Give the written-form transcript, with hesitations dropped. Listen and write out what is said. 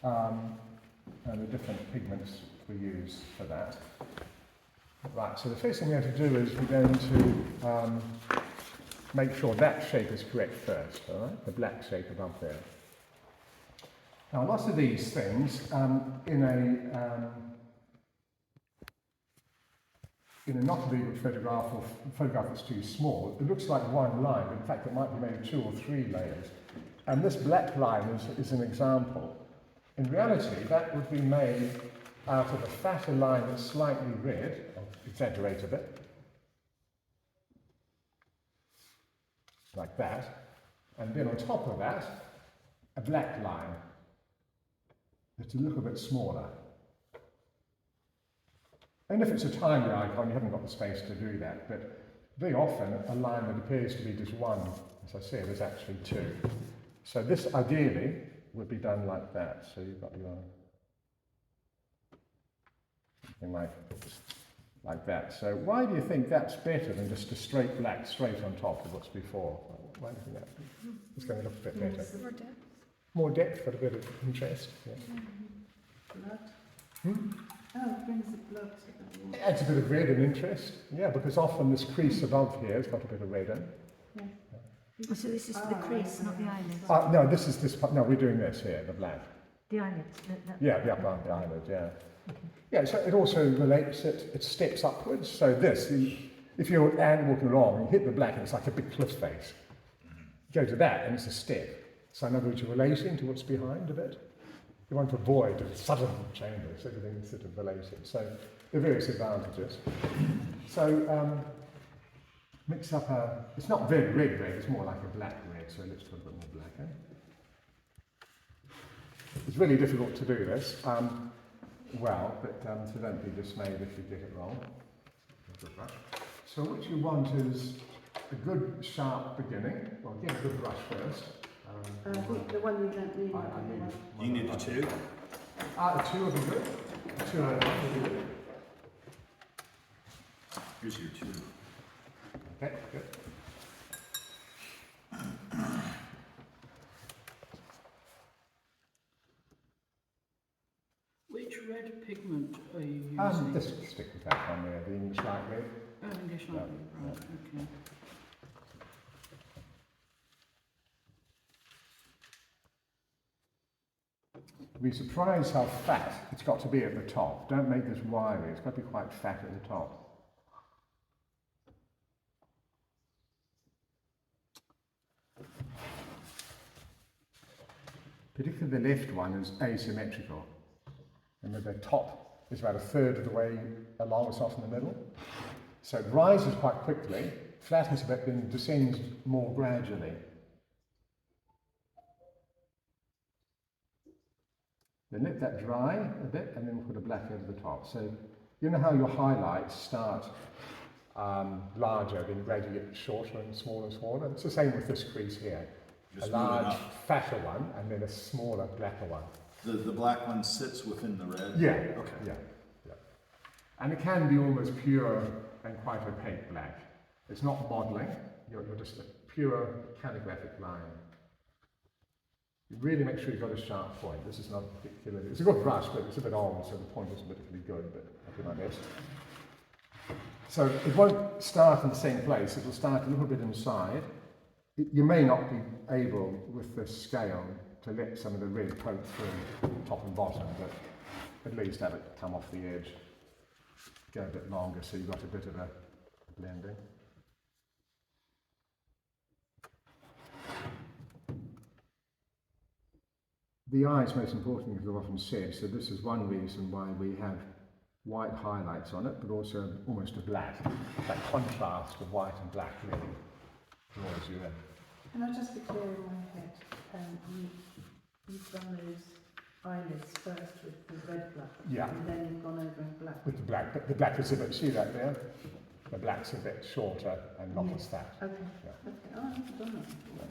and the different pigments we use for that. Right, so the first thing we have to do is we're going to make sure that shape is correct first, all right? The black shape above there. Now, lots of these things in a not very good photograph or photograph that's too small, it looks like one line. In fact, it might be maybe 2 or 3 layers. And this black line is an example. In reality, that would be made out of a fatter line that's slightly red. I'll exaggerate a bit. Like that. And then on top of that, a black line. It's a little bit smaller. And if it's a tiny icon, you haven't got the space to do that. But very often, a line that appears to be just one, as I said, is actually 2. So this, ideally, would be done like that. So you've got your something like that. So why do you think that's better than just a straight black straight on top of what's before? Why do you think that? It's going to look a bit better. More depth. More depth, but a bit of interest. Yeah. Blood. Oh, it brings the blood to the wall. It adds a bit of red and interest. Yeah, because often this crease above here has got a bit of red in. Yeah. Oh, so this is for the crease, not the eyelids. No, this is this part. No, we're doing this here, the black. The eyelids. Yeah, the upper the eyelid, yeah. Okay. Yeah, so it also relates, it steps upwards. So this, if you're walking along, you hit the black and it's like a big cliff face. You go to that and it's a step. So in other words, you're relating to what's behind a bit. You want to avoid sudden changes, everything's sort of related. So there are various advantages. So mix up it's not very red, it's more like a black red, so let's put a bit more black in. It's really difficult to do this, so don't be dismayed if you get it wrong. So what you want is a good sharp beginning. Well, get a good brush first. I think the one you don't need. You need the 2? 2 would be good. 2 out of 1 would be good. Here's your 2. Okay, good. Which red pigment are you using? Just stick with that one there, the English light red. Oh, English light red, right, okay. You'll be surprised how fat it's got to be at the top. Don't make this wiry, it's got to be quite fat at the top. Particularly the left one is asymmetrical. And the top is about 1/3 of the way along, it's off in the middle. So it rises quite quickly, flattens a bit, then descends more gradually. Then let that dry a bit, and then we'll put a black over the top. So you know how your highlights start larger, then gradually get shorter and smaller and smaller? It's the same with this crease here. Just a large, moving fatter one, and then a smaller, blacker one. The black one sits within the red? Yeah. Okay. Yeah. And it can be almost pure and quite opaque black. It's not modelling, you're just a pure calligraphic line. You really make sure you've got a sharp point. This is not particularly, it's a good brush, but it's a bit old, so the point isn't particularly good, but I'll do my best. So it won't start in the same place, it will start a little bit inside. You may not be able, with this scale, to let some of the red poke through top and bottom, but at least have it come off the edge. Go a bit longer so you've got a bit of a blending. The eye is most important, as I've often said, so this is one reason why we have white highlights on it, but also almost a black. That contrast of white and black really draws you in. Can I just be clear in my head? You've done those eyelids first with the red black, Yeah. and then you've gone over in black. With the black, but the black is a bit, see that there? The black's a bit shorter and not as fat. Okay. Yeah. Okay. Oh, I haven't done that before.